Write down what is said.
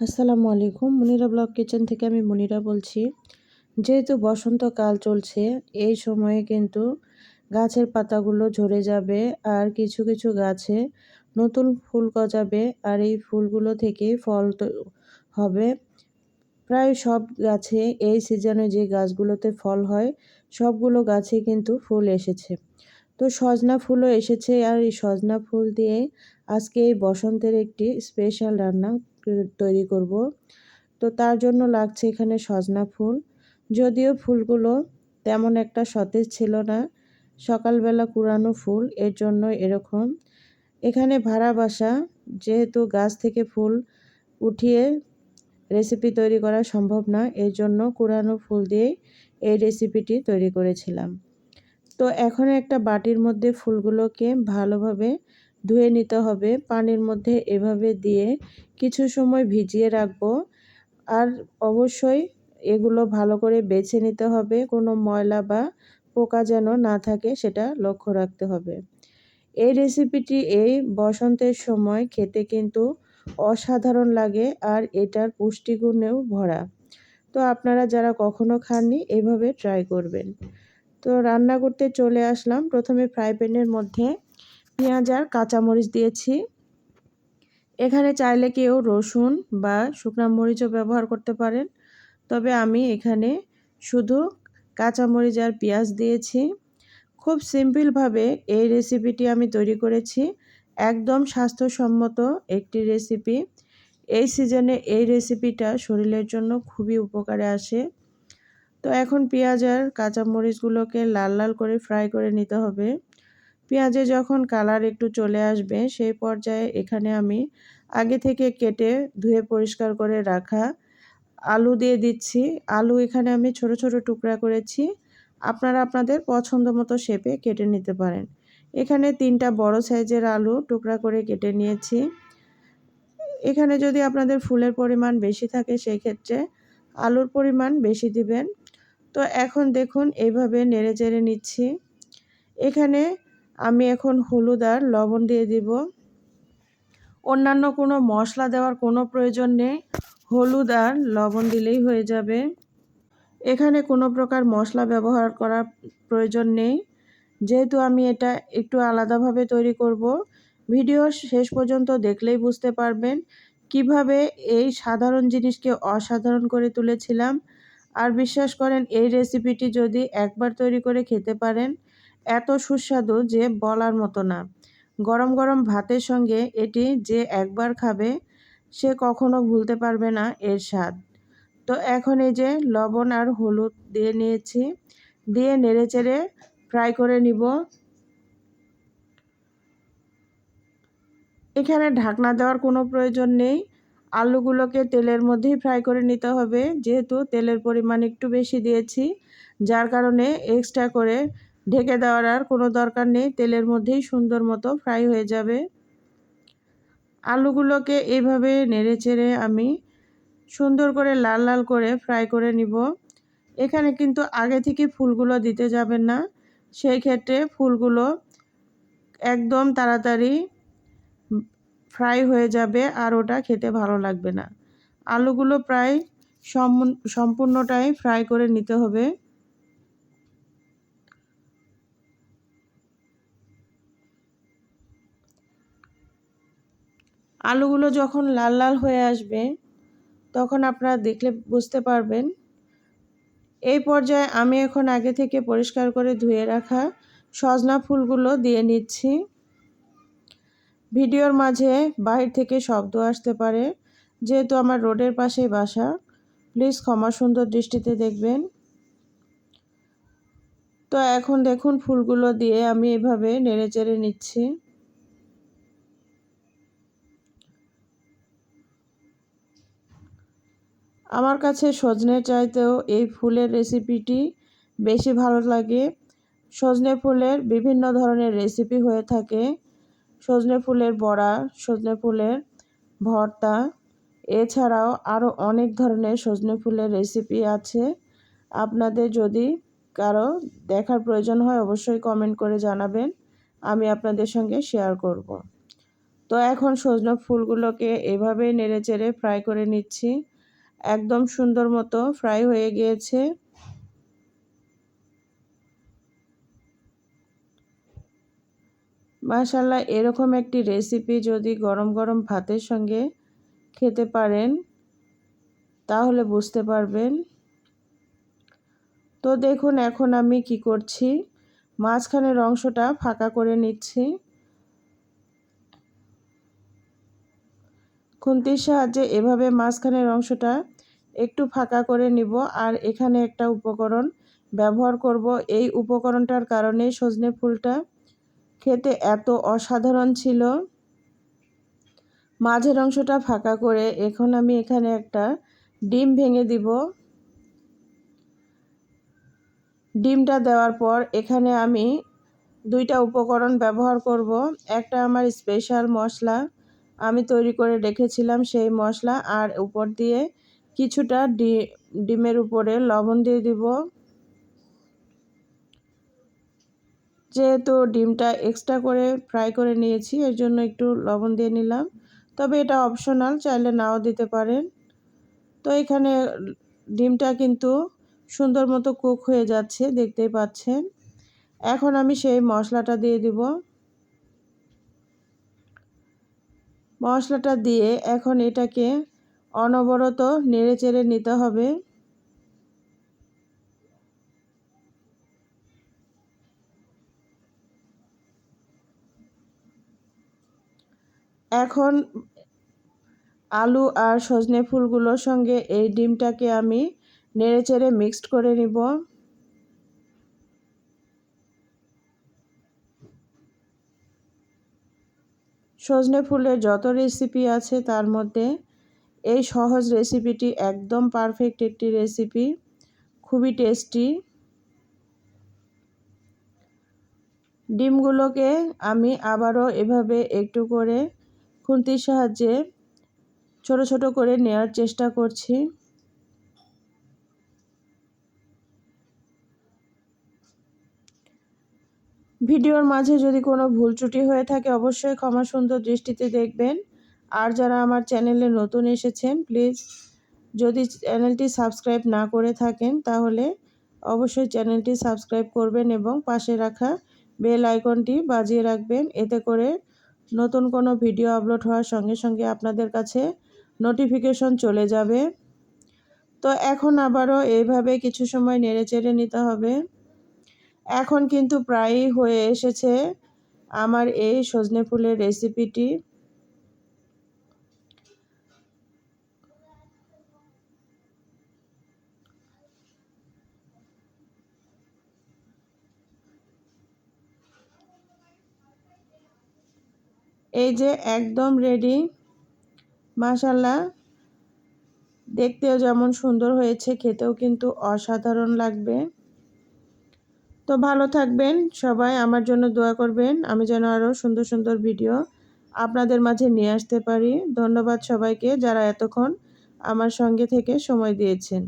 আসসালামু আলাইকুম। মুনিরা blog kitchen থেকে আমি মুনিরা বলছি। যেহেতু বসন্তকাল চলছে, এই সময়ে কিন্তু গাছের পাতাগুলো ঝরে যাবে আর কিছু কিছু গাছে নতুন ফুল গজাবে আর এই ফুলগুলো থেকে ফল হবে। প্রায় সব গাছে এই সিজনে যে গাছগুলোতে ফল হয় সবগুলো গাছে কিন্তু ফুল এসেছে। তো সজনা ফুলও এসেছে আর এই সজনা ফুল দিয়ে আজকে এই বসন্তের একটি স্পেশাল রান্না তৈরি করব। তো তার জন্য লাগছে এখানে সজনা ফুল। যদিও ফুলগুলো তেমন একটা সতেজ ছিল না, সকালবেলা কুড়ানো ফুল, এর জন্য এরকম। এখানে ভাড়া বাসা, যেহেতু গাছ থেকে ফুল উঠিয়ে রেসিপি তৈরি করা সম্ভব না, এর জন্য কুড়ানো ফুল দিয়েই এই রেসিপিটি তৈরি করেছিলাম। তো এখন একটা বাটির মধ্যে ফুলগুলোকে ভালোভাবে ধুয়ে নিতে হবে। পানির মধ্যে এভাবে দিয়ে কিছু সময় ভিজিয়ে রাখবো। আর অবশ্যই এগুলো ভালো করে বেছে নিতে হবে, কোনো ময়লা বা পোকা যেন না থাকে সেটা লক্ষ্য রাখতে হবে। এই রেসিপিটি এই বসন্তের সময় খেতে কিন্তু অসাধারণ লাগে আর এটার পুষ্টিগুণেও ভরা। তো আপনারা যারা কখনো খাননি এভাবে ট্রাই করবেন। তো রান্না করতে চলে আসলাম। প্রথমে ফ্রাই প্যানের মধ্যে পেঁয়াজ আর কাঁচামরিচ দিয়েছি। এখানে চাইলে কেউ রসুন বা শুকনো মরিচও ব্যবহার করতে পারেন, তবে আমি এখানে শুধু কাঁচামরিচ আর পেঁয়াজ দিয়েছি। খুব সিম্পলভাবে এই রেসিপিটি আমি তৈরি করেছি। একদম স্বাস্থ্যসম্মত একটি রেসিপি। এই সিজনে এই রেসিপিটা শরীরের জন্য খুবই উপকারে আসে। তো এখন পেঁয়াজ আর কাঁচামরিচগুলোকে লাল লাল করে ফ্রাই করে নিতে হবে। পেঁয়াজে যখন কালার একটু চলে আসবে সেই পর্যায়ে এখানে আমি আগে থেকে কেটে ধুয়ে পরিষ্কার করে রাখা আলু দিয়ে দিচ্ছি। আলু এখানে আমি ছোট ছোট টুকরা করেছি, আপনারা আপনাদের পছন্দ মতো শেপে কেটে নিতে পারেন। এখানে 3টা বড় সাইজের আলু টুকরা করে কেটে নিয়েছি। এখানে যদি আপনাদের ফুলের পরিমাণ বেশি থাকে সেই ক্ষেত্রে আলুর পরিমাণ বেশি দিবেন। তো এখন দেখুন এইভাবে নেড়ে চেড়ে নিচ্ছি। এখানে আমি এখন হলুদ আর লবণ দিয়ে দিব। অন্যান্য কোনো মশলা দেওয়ার কোনো প্রয়োজন নেই, হলুদ আর লবণ দিলেই হয়ে যাবে। এখানে কোনো প্রকার মশলা ব্যবহার করার প্রয়োজন নেই, যেহেতু আমি এটা একটু আলাদাভাবে তৈরি করব। ভিডিও শেষ পর্যন্ত দেখলেই বুঝতে পারবেন কিভাবে এই সাধারণ জিনিসকে অসাধারণ করে তুলেছিলাম। আর বিশ্বাস করেন এই রেসিপিটি যদি একবার তৈরি করে খেতে পারেন এত সুস্বাদু যে বলার মতো না। গরম গরম ভাতের সঙ্গে এটি যে একবার খাবে সে কখনো ভুলতে পারবে না এর স্বাদ। তো এখন এই যে লবণ আর হলুদ দিয়ে নিয়েছি, দিয়ে নেড়েচেড়ে ফ্রাই করে নিব। এখানে ঢাকনা দেওয়ার কোনো প্রয়োজন নেই, আলুগুলোকে তেলের মধ্যেই ফ্রাই করে নিতে হবে। যেহেতু তেলের পরিমাণ একটু বেশি দিয়েছি, যার কারণে এক্সট্রা করে ঢেকে দেওয়ার আর কোনো দরকার নেই, তেলের মধ্যেই সুন্দর মতো ফ্রাই হয়ে যাবে। আলুগুলোকে এইভাবে নেড়েচেড়ে আমি সুন্দর করে লাল লাল করে ফ্রাই করে নিব। এখানে কিন্তু আগে থেকে ফুলগুলো দিতে যাবেন না, সেই ক্ষেত্রে ফুলগুলো একদম তাড়াতাড়ি ফ্রাই হয়ে যাবে আর ওটা খেতে ভালো লাগবে না। আলুগুলো প্রায় সম্পূর্ণটাই ফ্রাই করে নিতে হবে। আলুগুলো যখন লাল লাল হয়ে আসবে তখন আপনারা দেখলে বুঝতে পারবেন। এই পর্যায়ে আমি এখন আগে থেকে পরিষ্কার করে ধুয়ে রাখা সজনা ফুলগুলো দিয়ে নিচ্ছি। ভিডিওর মাঝে বাহির থেকে শব্দ আসতে পারে, যেহেতু আমার রোডের পাশেই বাসা, প্লিজ ক্ষমা সুন্দর দৃষ্টিতে দেখবেন। তো এখন দেখুন ফুলগুলো দিয়ে আমি এভাবে নেড়েচেড়ে নিচ্ছি। আমার কাছে সজনের চাইতেও এই ফুলের রেসিপিটি বেশি ভালো লাগে। সজনে ফুলের বিভিন্ন ধরনের রেসিপি হয়ে থাকে, সজনে ফুলের বড়া, সজনে ফুলের ভর্তা, এছাড়াও আরও অনেক ধরনের সজনে ফুলের রেসিপি আছে। আপনাদের যদি কারো দেখার প্রয়োজন হয় অবশ্যই কমেন্ট করে জানাবেন, আমি আপনাদের সঙ্গে শেয়ার করব। তো এখন সজনে ফুলগুলোকে এভাবে নেড়েচেড়ে ফ্রাই করে নিচ্ছি। একদম সুন্দর মতো ফ্রাই হয়ে গিয়েছে। মাশাআল্লাহ, এরকম একটি রেসিপি যদি গরম গরম ভাতের সঙ্গে খেতে পারেন তাহলে বুঝতে পারবেন। তো দেখুন এখন আমি কি করছি, মাঝখানের অংশটা ফাঁকা করে নিচ্ছি। খুন্তির সাহায্যে এভাবে মাঝখানের অংশটা একটু ফাঁকা করে নিব। আর এখানে একটা উপকরণ ব্যবহার করব। এই উপকরণটার কারণে সজনে ফুলটা খেতে এত অসাধারণ ছিল। মাঝের অংশটা ফাঁকা করে এখন আমি এখানে একটা ডিম ভেঙে দিব। ডিমটা দেওয়ার পর এখানে আমি দুইটা উপকরণ ব্যবহার করব। একটা আমার স্পেশাল মশলা আমি তৈরি করে রেখেছিলাম, সেই মশলা, আর উপর দিয়ে কিছুটা ডিমের উপরে লবণ দিয়ে দিব। যেহেতু ডিমটা এক্সট্রা করে ফ্রাই করে নিয়েছি এর জন্য একটু লবণ দিয়ে নিলাম, তবে এটা অপশনাল, চাইলে নাও দিতে পারেন। তো এখানে ডিমটা কিন্তু সুন্দর মতো কুক হয়ে যাচ্ছে, দেখতেই পাচ্ছেন। এখন আমি সেই মশলাটা দিয়ে দিব। মশলাটা দিয়ে এখন এটাকে অনবরত নেড়েচেড়ে নিতে হবে। এখন আলু আর সজনে ফুলগুলোর সঙ্গে এই ডিমটাকে আমি নেড়েচেড়ে মিক্সড করে নিব। সজনে ফুলের যত রেসিপি আছে তার মধ্যে এই সহজ রেসিপিটি একদম পারফেক্ট একটি রেসিপি, খুবই টেস্টি। ডিমগুলোকে আমি আবারও এভাবে একটু করে খুন্তির সাহায্যে ছোট ছোট করে নেওয়ার চেষ্টা করছি। ভিডিওর মাঝে যদি কোনো ভুল ত্রুটি হয়ে থাকে অবশ্যই ক্ষমা সুন্দর দৃষ্টিতে দেখবেন। আর যারা আমার চ্যানেলে নতুন এসেছেন প্লিজ যদি চ্যানেলটি সাবস্ক্রাইব না করে থাকেন তাহলে অবশ্যই চ্যানেলটি সাবস্ক্রাইব করবেন এবং পাশে রাখা বেল আইকনটি বাজিয়ে রাখবেন। এতে করে নতুন কোনো ভিডিও আপলোড হওয়ার সঙ্গে সঙ্গে আপনাদের কাছে নোটিফিকেশন চলে যাবে। তো এখন আবারও এইভাবে কিছু সময় নেড়েচেড়ে নিতে হবে। এখন কিন্তু প্রায়ই হয়ে এসেছে আমার এই সজনে ফুলের রেসিপিটি। এই যে একদম রেডি। মাশাআল্লাহ, দেখতেও যেমন সুন্দর হয়েছে খেতেও কিন্তু অসাধারণ লাগবে। তো ভালো থাকবেন সবাই, আমার জন্য দোয়া করবেন আমি যেন আরও সুন্দর সুন্দর ভিডিও আপনাদের মাঝে নিয়ে আসতে পারি। ধন্যবাদ সবাইকে যারা এতক্ষণ আমার সঙ্গে থেকে সময় দিয়েছেন।